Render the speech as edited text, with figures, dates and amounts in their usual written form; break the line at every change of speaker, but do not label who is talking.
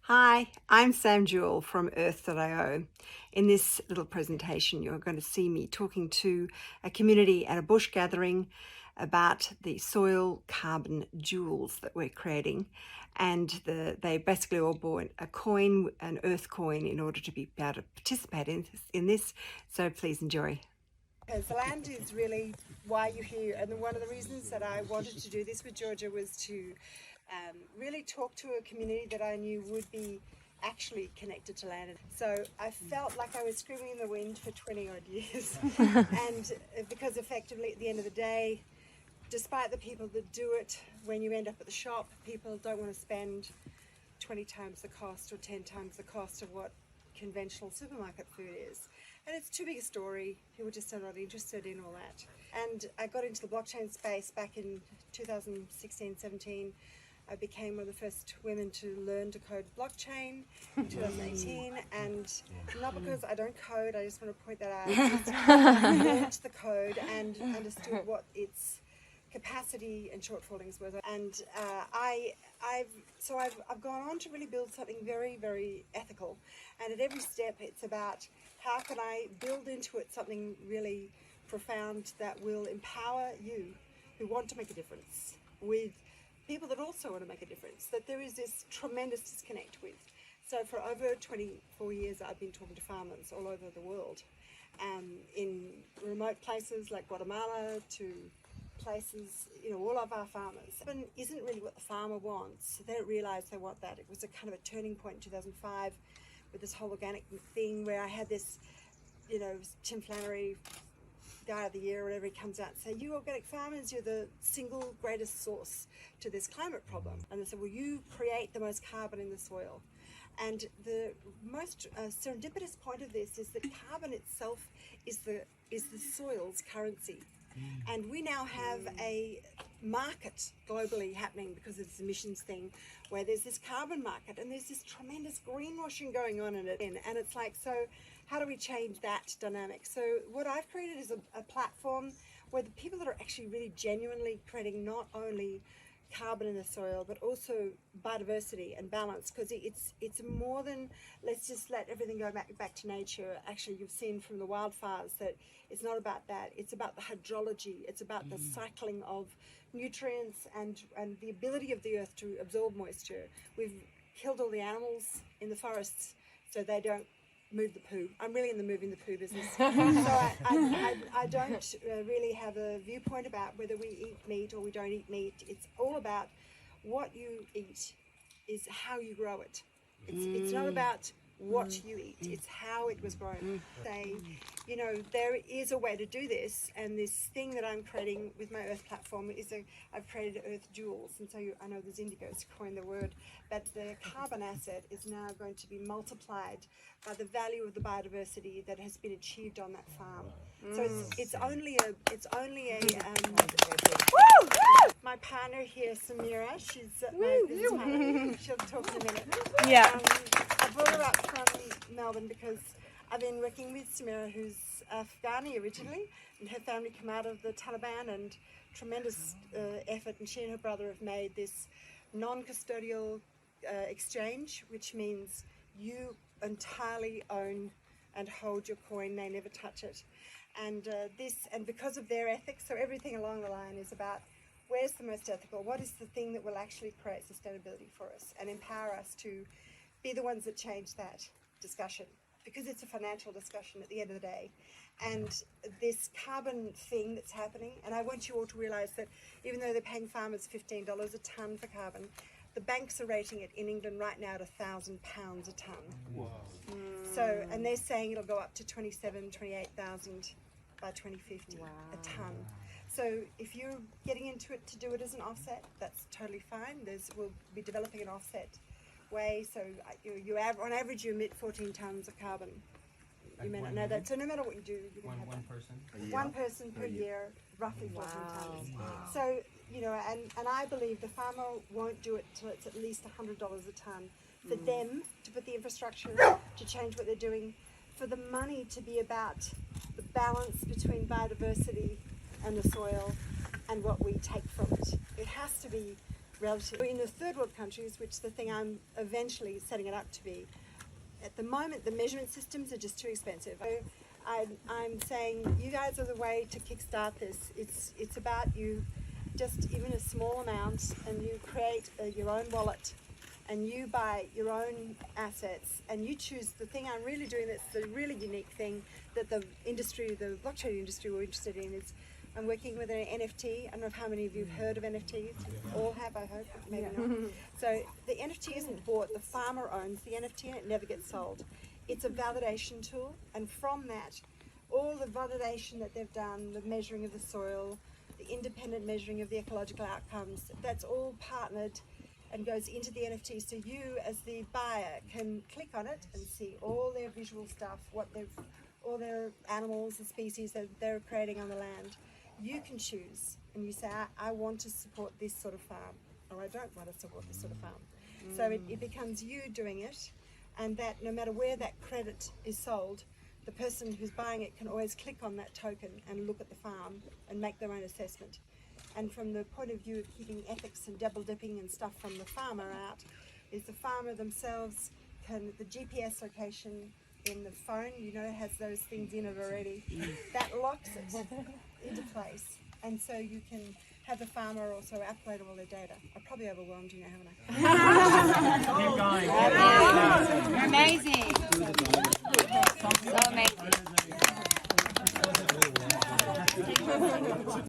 Hi, I'm Sam Jewell from Urth.io. In this little presentation, you're going to see me talking to a community at a bush gathering about the soil carbon jewels that we're creating. And they basically all bought a coin, an Urth coin, in order to be able to participate in this. So please enjoy. Because the land is really why you're here, and one of the reasons that I wanted to do this with Georgia was to really talk to a community that I knew would be actually connected to land. So I felt like I was screaming in the wind for 20 odd years. And because effectively at the end of the day, despite the people that do it, when you end up at the shop, people don't want to spend 20 times the cost or 10 times the cost of what conventional supermarket food is. And it's too big a story. People just are not interested in all that. And I got into the blockchain space back in 2016-17. I became one of the first women to learn to code blockchain in 2018, and not because I don't code, I just want to point that out. I learned the code and understood what its capacity and shortfallings were. And I've gone on to really build something very, very ethical. And at every step, it's about how can I build into it something really profound that will empower you who want to make a difference with people that also want to make a difference, that there is this tremendous disconnect with. So for over 24 years, I've been talking to farmers all over the world, in remote places like Guatemala to places, all of our farmers. It isn't really what the farmer wants. They don't realize they want that. It was a kind of a turning point in 2005 with this whole organic thing where I had this, Tim Flannery, Guy of the Year or whatever, he comes out and say, you organic farmers, you're the single greatest source to this climate problem. And they said, well, you create the most carbon in the soil. And the most serendipitous point of this is that carbon itself is the soil's currency. And we now have a market globally happening because of this emissions thing, where there's this carbon market and there's this tremendous greenwashing going on in it. And it's like, so how do we change that dynamic? So what I've created is a platform where the people that are actually really genuinely creating not only carbon in the soil, but also biodiversity and balance, because it's more than let's just let everything go back to nature. Actually, you've seen from the wildfires that it's not about that. It's about the hydrology. It's about the cycling of nutrients and the ability of the earth to absorb moisture. We've killed all the animals in the forests so they don't move the poo. I'm really in the moving the poo business. So I don't really have a viewpoint about whether we eat meat or we don't eat meat. It's all about what you eat is how you grow it. It's not about what you eat, it's how it was grown. Say, there is a way to do this, and this thing that I'm creating with my Urth platform is I've created Urth jewels, and so I know there's Indigo's coined the word, but the carbon asset is now going to be multiplied by the value of the biodiversity that has been achieved on that farm. So it's only a my partner here, Samira, she's my business partner. She'll talk in a minute.
Yeah.
I brought her up from Melbourne because I've been working with Samira, who's Afghani originally, and her family come out of the Taliban, and tremendous effort, and she and her brother have made this non-custodial exchange, which means you entirely own and hold your coin, they never touch it. And because of their ethics, so everything along the line is about where's the most ethical, what is the thing that will actually create sustainability for us and empower us to be the ones that change that discussion, because it's a financial discussion at the end of the day. And this carbon thing that's happening, and I want you all to realize that even though they're paying farmers $15 a tonne for carbon, the banks are rating it in England right now at £1,000 a tonne. Wow. So, and they're saying it'll go up to 28,000 by 2050 a tonne. So if you're getting into it to do it as an offset, that's totally fine. We'll be developing an offset way. So on average you emit 14 tonnes of carbon. You may not know that. So no matter what you do, you're going to have one person per year, roughly 14 tonnes. Wow. So, and I believe the farmer won't do it till it's at least $100 a tonne. For them to put the infrastructure, to change what they're doing, for the money to be about the balance between biodiversity and the soil and what we take from it. It has to be relative. In the third world countries, which is the thing I'm eventually setting it up to be, at the moment the measurement systems are just too expensive. So I'm saying you guys are the way to kickstart this. It's about you just even a small amount, and you create your own wallet, and you buy your own assets, and you choose the thing I'm really doing that's the really unique thing that the industry, the blockchain industry, we're interested in is I'm working with an NFT. I don't know how many of you have heard of NFTs. All have, I hope, maybe not. So the NFT isn't bought, the farmer owns the NFT and it never gets sold. It's a validation tool, and from that, all the validation that they've done, the measuring of the soil, the independent measuring of the ecological outcomes, that's all partnered and goes into the NFT, so you as the buyer can click on it and see all their visual stuff, all their animals and species that they're creating on the land. You can choose, and you say, I want to support this sort of farm, or I don't want to support this sort of farm. So it becomes you doing it, and that no matter where that credit is sold, the person who's buying it can always click on that token and look at the farm and make their own assessment. And from the point of view of keeping ethics and double dipping and stuff from the farmer out, is the farmer themselves the GPS location in the phone, has those things in it already, that locks it into place. And so you can have the farmer also upload all their data. I've probably overwhelmed you now, haven't I?
Keep going.